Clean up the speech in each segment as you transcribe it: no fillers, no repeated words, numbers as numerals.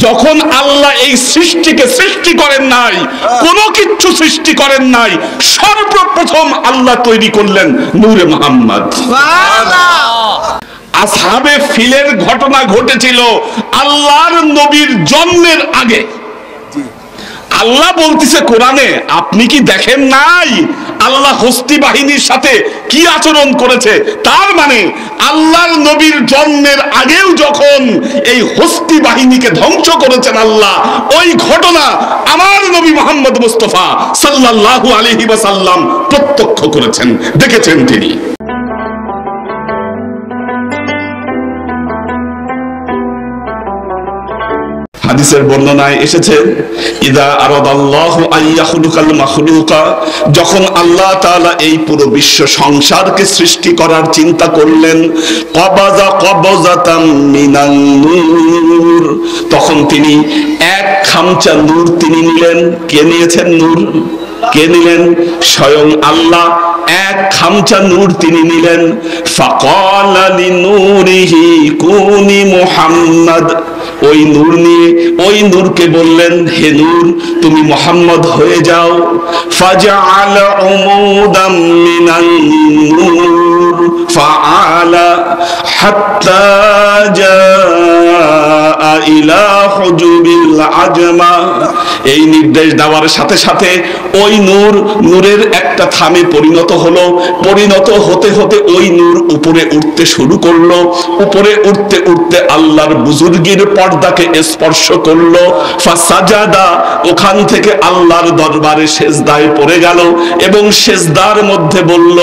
যখন আল্লাহ এই সৃষ্টিকে সৃষ্টি করেন নাই, কোনো কিছু সৃষ্টি করেন নাই, সর্বপ্রথম আল্লাহ তৈরি করলেন নূরে মুহাম্মদ। আসহাবে ফিলের ঘটনা ঘটেছিল আল্লাহর নবীর জন্মের আগে। আল্লাহ বলতেছে কোরআনে, আপনি কি দেখেন নাই আল্লাহ হস্তি বাহিনীর সাথে কি আচরণ করেছে? তার মানে আল্লাহর নবীর জন্মের আগেও যখন এই হস্তি বাহিনীকে ধ্বংস করেছেন আল্লাহ, ওই ঘটনা আমার নবী মুহাম্মদ মুস্তাফা সাল্লাল্লাহু আলাইহি ওয়াসাল্লাম প্রত্যক্ষ করেছেন, দেখেছেন তিনি। হাদিসের বর্ণনায় এসেছে, ইদা আরাদাল্লাহু আইয়াখলুকাল মাখলুকা, যখন আল্লাহ তাআলা এই পুরো বিশ্ব সংসারকে সৃষ্টি করার চিন্তা করলেন, কবাজা কবজাতাম মিনান নূর, তখন তিনি এক খামচা নূর তিনি নিলেন। কে নিয়েছেন নূর? কে নিলেন? স্বয়ং আল্লাহ এক খামচা নূর তিনি নিলেন। ফাকালা লিনূরিহি কুনি মুহাম্মদ, ওই নূর নিয়ে ওই নূরকে বললেন, হে নূর তুমি মুহাম্মদ হয়ে যাও। ফাজআলা উমুদাম মিনান নূর ফাআলা হাত্তা জাআ ইলা হুজুবিল আজমা, এই নির্দেশ দেওয়ার সাথে সাথে ওই নূর নূরের একটা থামে পরিণত হলো। পরিণত হতে হতে ওই নূর উপরে উঠতে শুরু করলো। উপরে উঠতে উঠতে আল্লাহর বুজুর্গির পর্দাকে স্পর্শ করলো। ফাসাজাদা, ওখান থেকে আল্লাহর দরবারে সেজদায় পড়ে গেল এবং সেজদার মধ্যে বলল,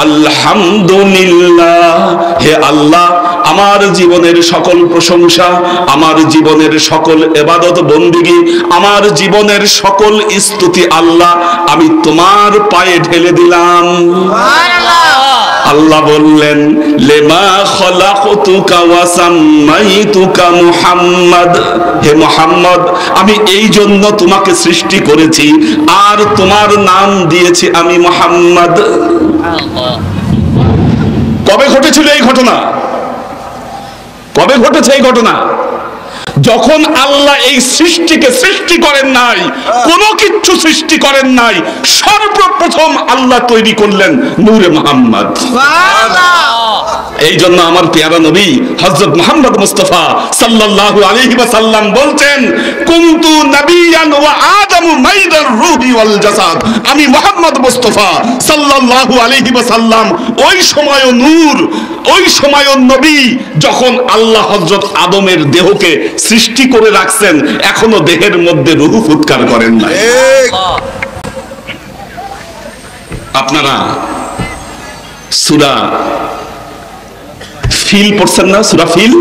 আলহামদুলিল্লাহ, হে আল্লাহ আমার জীবনের সকল প্রশংসা, আমার জীবনের সকল ইবাদত বন্দেগী, আমার জীবনের সকল স্তুতি আল্লাহ আমি তোমার পায়ে ঢেলে দিলাম। আল্লাহ বললেন, লেমা খলাকতুকা ওয়া সাম্মাইতুকা মুহাম্মদ, হে মুহাম্মদ আমি এই জন্য তোমাকে সৃষ্টি করেছি আর তোমার নাম দিয়েছি আমি মুহাম্মদ। কবে ঘটেছিল এই ঘটনা? কবে ঘটেছে এই ঘটনা? যখন আল্লাহ এই সৃষ্টিকে সৃষ্টি করেন নাই, কোনো কিছু সৃষ্টি করেন নাই, সর্বপ্রথম আল্লাহ তৈরি করলেন নূরে মুহাম্মদ। এই জন্য আমার পেয়ারা নবী হযরত মুহাম্মদ মুস্তাফা সাল্লাল্লাহু আলাইহি ওয়াসাল্লাম বলছেন, কুনতু নাবিয়ান ওয়া আদামু মাইদার রূহি ওয়াল জাসাদ, আমি মুহাম্মদ মুস্তাফা সাল্লাল্লাহু আলাইহি ওয়াসাল্লাম ওই সময় নূর, ওই সময় নবী যখন আল্লাহ হযরত আদমের দেহকে সৃষ্টি করে রাখছেন, এখনো দেহের মধ্যে রূহ ফুৎকার করেন না। আপনারা সূরা ফিল পড়ছেন না? সূরা ফিল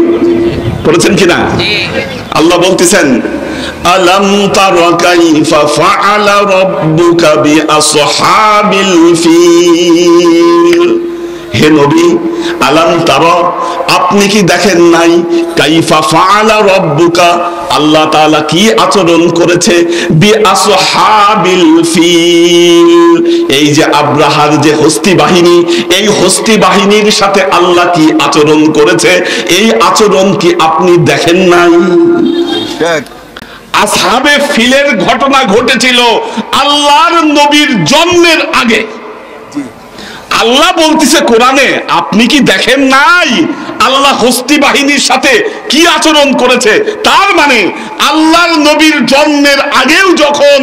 পড়েছেন কিনা? আল্লাহ বলতেছেন, আলাম তারা কাইফা ফাআলা রাব্বুকা বিআসহাবিল ফিল, হে নবী আলাম তারা, আপনি কি দেখেন নাই, কাইফা ফাআলা রাব্বুকা, আল্লাহ তাআলা কি আচরণ করেছে, বিআসহাবিল ফিল, এই যে আব্রাহার যে হস্তি বাহিনী, এই হস্তি বাহিনীর সাথে আল্লাহ কি আচরণ করেছে, এই আচরণ কি আপনি দেখেন নাই? আসহাবে ফিলের ঘটনা ঘটেছিল আল্লাহর নবীর জন্মের আগে। আল্লাহ বলতেছে কোরআনে, আপনি কি দেখেন নাই আল্লাহ হস্তি বাহিনীর সাথে কি আচরণ করেছে? তার মানে আল্লাহর নবীর জন্মের আগেও যখন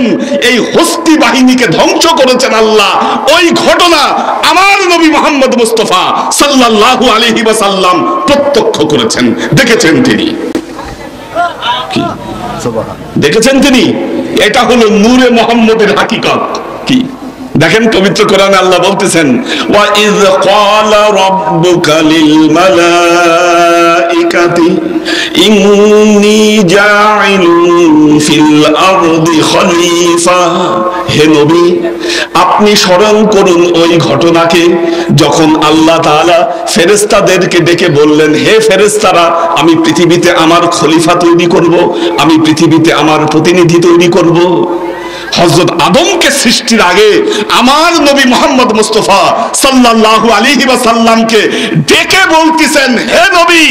এই হস্তি বাহিনীকে ধ্বংস করেছেন আল্লাহ, ওই ঘটনা আমার নবী মুহাম্মদ মুস্তাফা সাল্লাল্লাহু আলাইহি ওয়াসাল্লাম প্রত্যক্ষ করেছেন, দেখেছেন তিনি। কি দেখেছেন তিনি? এটা হলো নূরে মুহাম্মদের হাকিকত। কি দেখেন পবিত্র কোরআনে আল্লাহ বলতেছেন, ওয়া ইয ক্বালা রাব্বুকা লিল মালাইকাতি ইন্নী জাইলুন ফিল আরদি খলিফা, হে নবী আপনি স্মরণ করুন ওই ঘটনাকে যখন আল্লাহ তাআলা ফেরেশতাদেরকে ডেকে বললেন, হে ফেরেশতারা আমি পৃথিবীতে আমার খলিফা তৈরি করব, আমি পৃথিবীতে আমার প্রতিনিধি তৈরি করব। হযরত আদমকে সৃষ্টির আগে আমার নবী মুহাম্মদ মুস্তাফা সাল্লাল্লাহু আলাইহি ওয়াসাল্লামকে ডেকে বলতেছেন, হে নবী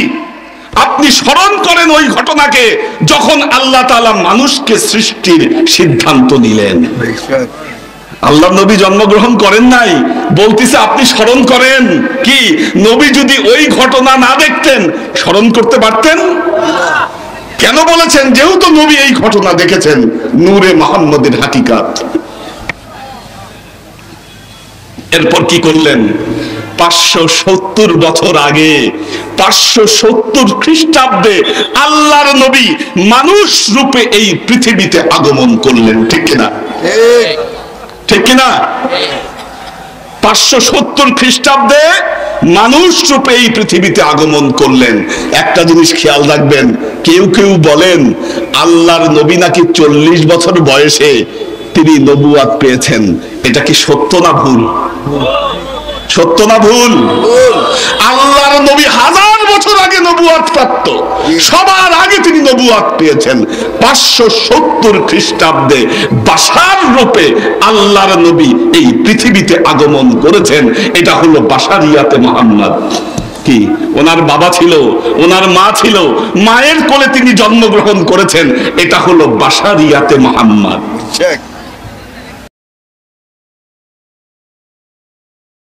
আপনি স্মরণ করেন ওই ঘটনাকে যখন আল্লাহ তাআলা মানুষকে সৃষ্টির সিদ্ধান্ত নিলেন। আল্লাহ নবী জন্মগ্রহণ করেন নাই, বলতেছে আপনি স্মরণ করেন। কি নবী যদি ওই ঘটনা না দেখতেন স্মরণ করতে পারতেন? কেন বলেছেন? যেহেতু নবী এই ঘটনা দেখেছেন, নূরে মুহাম্মদের হাকিকাত। এরপর কি করলেন? 570 বছর আগে, 570 খ্রিস্টাব্দে আল্লাহর নবী মানুষ রূপে এই পৃথিবীতে আগমন করলেন। ঠিক কিনা? ঠিক কিনা? 570 খ্রিস্টাব্দে মানুষ রূপে এই পৃথিবীতে আগমন করলেন। একটা জিনিস খেয়াল রাখবেন, কেউ কেউ বলেন আল্লাহর নবী নাকি 40 বছর বয়সে তিনি নবুয়াত পেয়েছেন। এটা কি সত্য না ভুল? সত্য না ভুল? আল্লাহর নবী 1000 বছর আগে নবুয়াত প্রাপ্ত, সবার আগে তিনি নবুয়াত পেয়েছেন। 570 খ্রিস্টাব্দে বাশার রূপে আল্লাহর নবী এই পৃথিবীতে আগমন করেছেন। এটা হলো বাশারিয়াতে মুহাম্মদ। কি ওনার বাবা ছিল, ওনার মা ছিল, মায়ের কোলে তিনি জন্মগ্রহণ করেছেন। এটা হলো বাশারিয়াতে মুহাম্মদ।